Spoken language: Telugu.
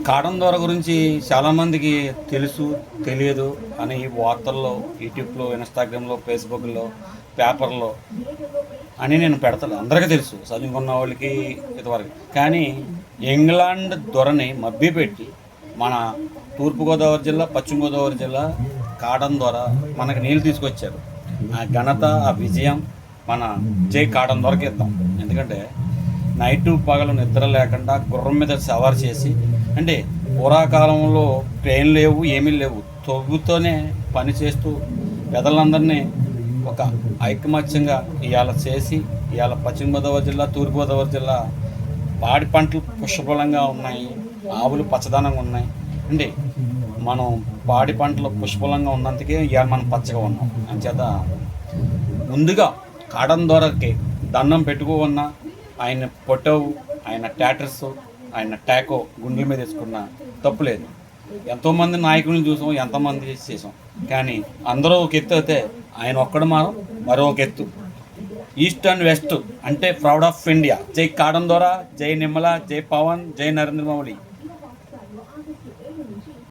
కాటన్ దొర గురించి చాలామందికి తెలుసు తెలియదు అని వార్తల్లో, యూట్యూబ్లో, ఇన్స్టాగ్రామ్లో, ఫేస్బుక్లో, పేపర్లో అని నేను పెడతాను. అందరికీ తెలుసు, చదువుకున్న వాళ్ళకి ఇంతవరకు. కానీ ఇంగ్లాండ్ దొరని మభ్యపెట్టి మన తూర్పుగోదావరి జిల్లా, పశ్చిమ గోదావరి జిల్లా కాటన్ దొర మనకు నీళ్ళు తీసుకొచ్చారు. ఆ ఘనత, ఆ విజయం మన జై కాటన్ దొరకి ఇద్దాం. ఎందుకంటే నైటు పగలు నిద్ర లేకుండా గుర్రం మీద సవారు చేసి, అంటే పూర్వకాలంలో ట్రైన్ లేవు, ఏమీ లేవు, తొవ్వుతోనే పని చేస్తూ పెదలందరినీ ఒక ఐకమత్యంగా ఇవాళ చేసి, ఇవాళ పశ్చిమ గోదావరి జిల్లా, తూర్పుగోదావరి జిల్లా పాడి పంటలు పుష్కలంగా ఉన్నాయి, ఆవులు పచ్చదనంగా ఉన్నాయి. అంటే మనం పాడి పంటలు పుష్కలంగా ఉన్నందుకే ఇవాళ మనం పచ్చగా ఉన్నాం. అంచేత ముందుగా కాటన్ దొరకి దండం పెట్టుకోవన్నా, ఆయన పొటవు, ఆయన టాటర్స్, ఆయన టాకో గుండెల మీద వేసుకున్న తప్పులేదు. ఎంతోమంది నాయకులను చూసాం, ఎంతమంది చేసాం, కానీ అందరూ ఒక ఎత్తు అయితే ఆయన ఒక్కడు మరో ఒక ఎత్తు. ఈస్ట్ అండ్ వెస్ట్ అంటే ప్రౌడ్ ఆఫ్ ఇండియా. జై కాటన్ దొర, జై నిమ్మల, జై పవన్, జై నరేంద్ర మోడీ.